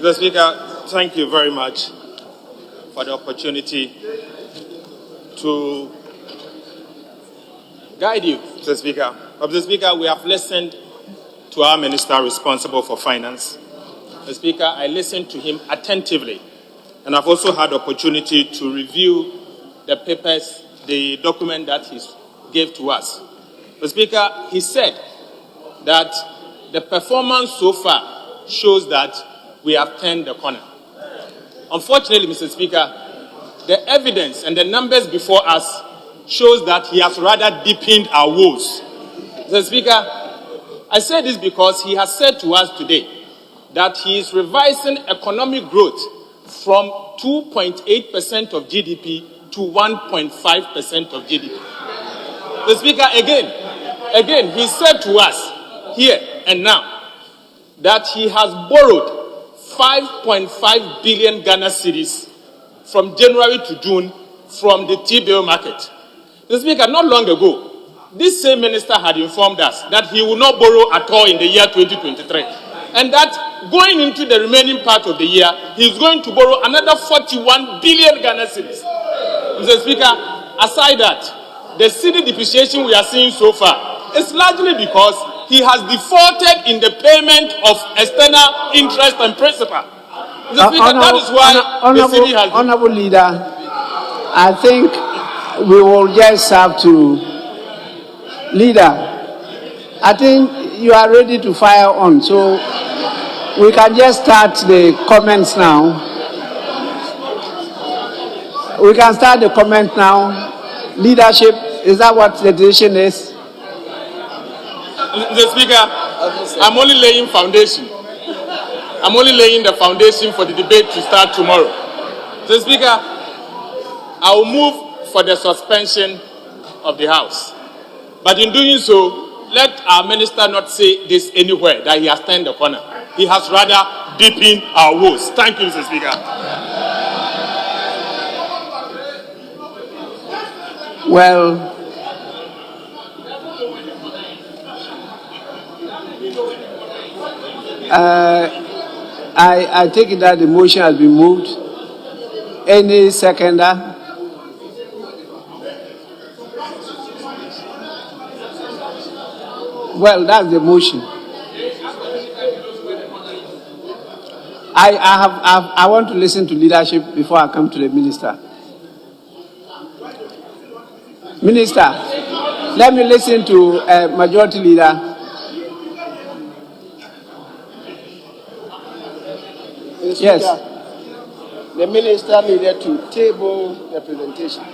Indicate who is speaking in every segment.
Speaker 1: Mr. Speaker, thank you very much for the opportunity to guide you, Mr. Speaker. Mr. Speaker, we have listened to our minister responsible for finance. Mr. Speaker, I listened to him attentively, and I've also had the opportunity to review the papers, the document that he gave to us. Mr. Speaker, he said that the performance so far shows that we have turned the corner. Unfortunately, Mr. Speaker, the evidence and the numbers before us shows that he has rather deepened our woes. Mr. Speaker, I say this because he has said to us today that he is revising economic growth from 2.8% of GDP to 1.5% of GDP. Mr. Speaker, again, he said to us here and now that he has borrowed 5.5 billion Ghana cedis from January to June from the T-bill market. Mr. Speaker, not long ago, this same minister had informed us that he will not borrow at all in the year 2023. And that going into the remaining part of the year, he is going to borrow another 41 billion Ghana cedis. Mr. Speaker, aside that, the cedi depreciation we are seeing so far is largely because he has defaulted in the payment of external interest and principal. Mr. Speaker, that is why the cedi has...
Speaker 2: Honorable Leader, I think we will just have to... Leader, I think you are ready to fire on, so we can just start the comments now. We can start the comment now. Leadership, is that what the decision is?
Speaker 1: Mr. Speaker, I'm only laying foundation. I'm only laying the foundation for the debate to start tomorrow. Mr. Speaker, I will move for the suspension of the House. But in doing so, let our minister not say this anywhere, that he has turned the corner. He has rather deepened our woes. Thank you, Mr. Speaker.
Speaker 2: Well, I take it that the motion has been moved. Any seconder? Well, that's the motion. I want to listen to leadership before I come to the minister. Minister, let me listen to Majority Leader. Yes.
Speaker 3: The minister needed to table the presentation.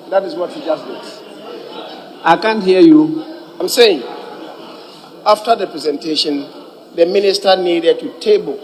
Speaker 3: That is what he just did.
Speaker 2: I can't hear you.
Speaker 3: I'm saying, after the presentation, the minister needed to table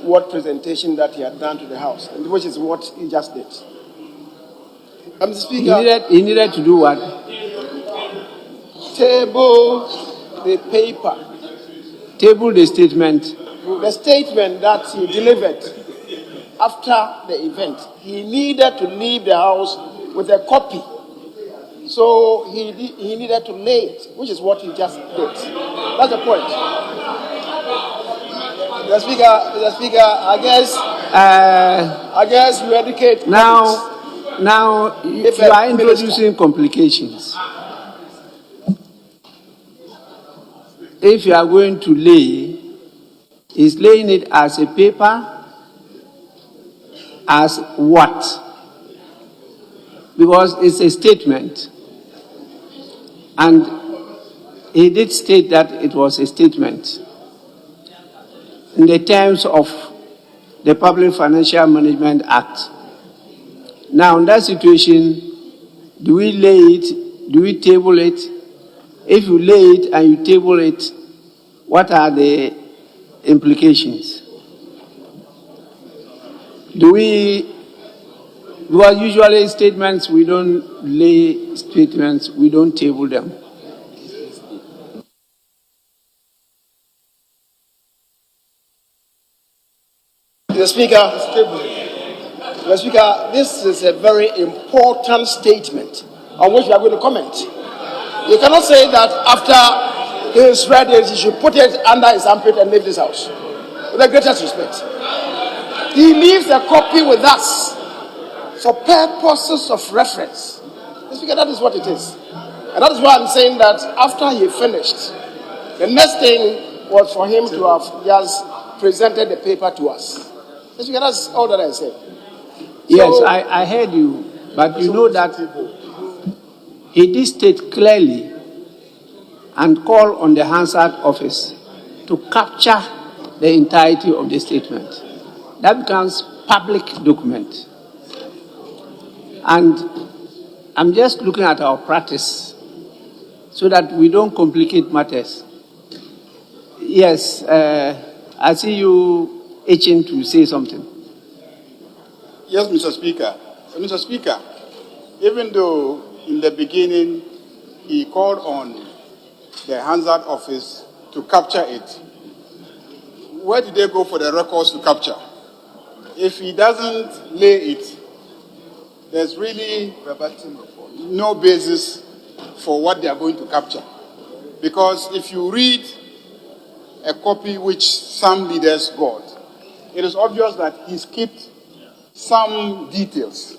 Speaker 3: what presentation that he had done to the House, which is what he just did. Mr. Speaker,
Speaker 2: he needed to do what?
Speaker 3: Table the paper.
Speaker 2: Table the statement.
Speaker 3: The statement that he delivered after the event. He needed to leave the House with a copy. So he needed to lay it, which is what he just did. That's the point. The Speaker, I guess you educate.
Speaker 2: Now you are introducing complications. If you are going to lay, is laying it as a paper, as what? Because it's a statement. And he did state that it was a statement. In the terms of the Public Financial Management Act. Now, in that situation, do we lay it? Do we table it? If you lay it and you table it, what are the implications? Do we, because usually statements, we don't lay statements, we don't table them.
Speaker 3: Mr. Speaker, this is a very important statement on which we are going to comment. You cannot say that after he is read it, he should put it under his armpit and leave this House. with the greatest respect. He leaves a copy with us for purposes of reference. Mr. Speaker, that is what it is. And that is why I'm saying that after he finished, the next thing was for him to have just presented the paper to us. Mr. Speaker, that's all that I said.
Speaker 2: Yes, I heard you, but you know that he did state clearly and call on the Hansard office to capture the entirety of the statement. That becomes public document. And I'm just looking at our practice so that we don't complicate matters. Yes, I see you itching to say something.
Speaker 4: Yes, Mr. Speaker. Mr. Speaker, even though in the beginning he called on the Hansard office to capture it, where did they go for the records to capture? If he doesn't lay it, there's really no basis for what they are going to capture. Because if you read a copy which some leaders got, it is obvious that he skipped some details.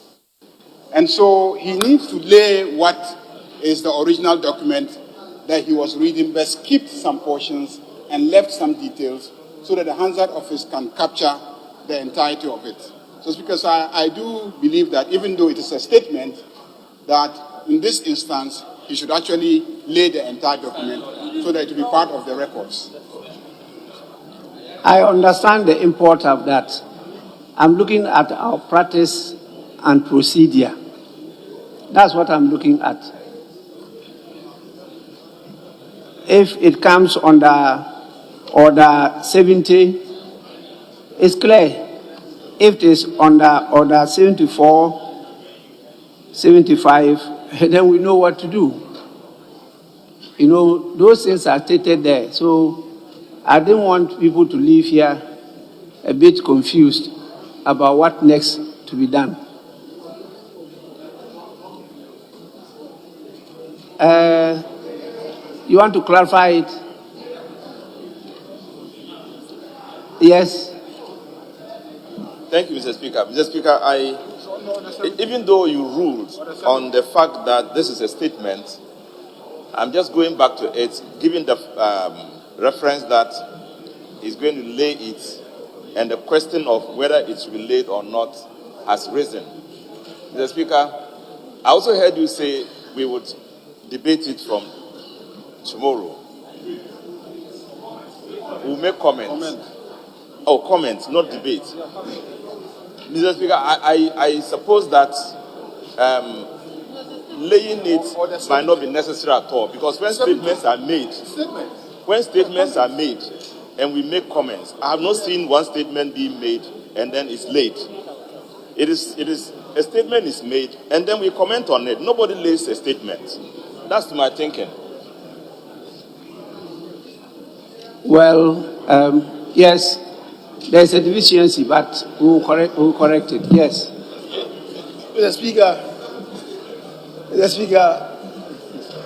Speaker 4: And so he needs to lay what is the original document that he was reading, but skipped some portions and left some details so that the Hansard office can capture the entirety of it. So it's because I do believe that even though it is a statement, that in this instance, he should actually lay the entire document so that it will be part of the records.
Speaker 2: I understand the import of that. I'm looking at our practice and procedure. That's what I'm looking at. If it comes under Order 70, it's clear. If it is under Order 74, 75, then we know what to do. You know, those things are stated there. So I didn't want people to leave here a bit confused about what next to be done. You want to clarify it? Yes.
Speaker 5: Thank you, Mr. Speaker. Mr. Speaker, even though you ruled on the fact that this is a statement, I'm just going back to it, given the reference that he's going to lay it, and the question of whether it should be laid or not has risen. Mr. Speaker, I also heard you say we would debate it from tomorrow. We'll make comments. Oh, comments, not debate. Mr. Speaker, I suppose that laying it might not be necessary at all, because when statements are made and we make comments, I have not seen one statement being made and then it's laid. It is a statement is made and then we comment on it. Nobody lays a statement. That's my thinking.
Speaker 2: Well, yes, there's a deficiency, but we'll correct it. Yes.
Speaker 3: Mr. Speaker,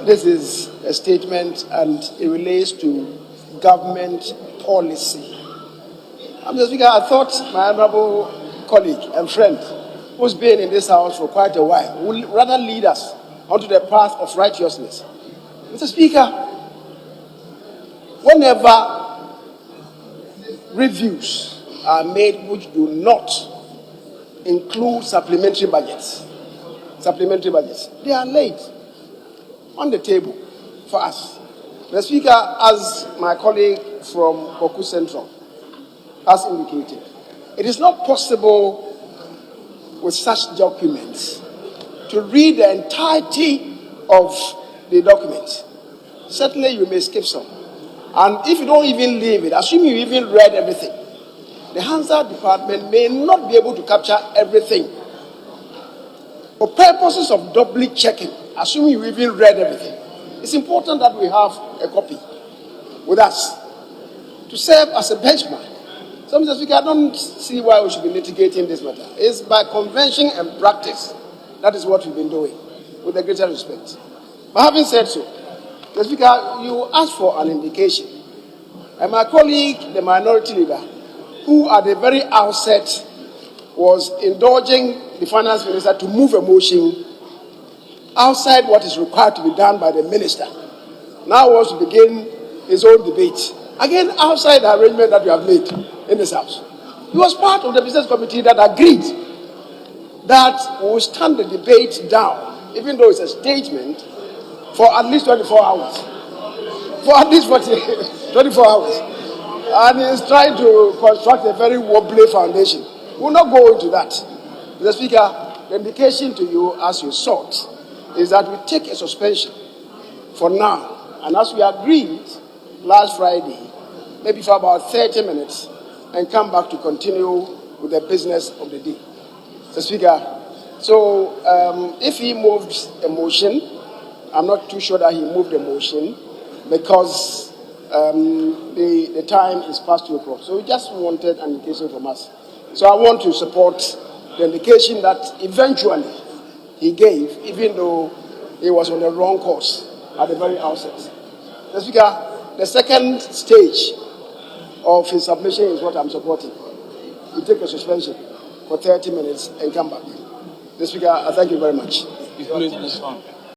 Speaker 3: this is a statement and it relates to government policy. Mr. Speaker, I thought my honorable colleague and friend, who's been in this house for quite a while, will rather lead us onto the path of righteousness. Mr. Speaker, whenever reviews are made which do not include supplementary budgets, they are laid on the table for us. Mr. Speaker, as my colleague from Koku Central has indicated, it is not possible with such documents to read the entirety of the document. Certainly you may skip some. And if you don't even leave it, assuming you even read everything, the Hansard department may not be able to capture everything. For purposes of doubly checking, assuming you even read everything, it's important that we have a copy with us to serve as a benchmark. So, Mr. Speaker, I don't see why we should be litigating this matter. It's by convention and practice. That is what we've been doing, with the greatest respect. But having said so, Mr. Speaker, you asked for an indication. And my colleague, the minority leader, who at the very outset was indulging the finance minister to move a motion outside what is required to be done by the minister, now wants to begin his own debate. Again, outside the arrangement that we have made in this house. He was part of the business committee that agreed that we will stand the debate down, even though it's a statement, for at least 24 hours. For at least 24 hours. And he's trying to construct a very wobbly foundation. We'll not go into that. Mr. Speaker, the indication to you, as you sought, is that we take a suspension for now. And as we agreed last Friday, maybe for about 30 minutes, and come back to continue with the business of the day. Mr. Speaker, so if he moved a motion, I'm not too sure that he moved a motion because the time is past 2 o'clock. So we just wanted an indication from us. So I want to support the indication that eventually he gave, even though he was on the wrong course at the very outset. Mr. Speaker, the second stage of his submission is what I'm supporting. We take a suspension for 30 minutes and come back. Mr. Speaker, I thank you very much.
Speaker 1: Please move on.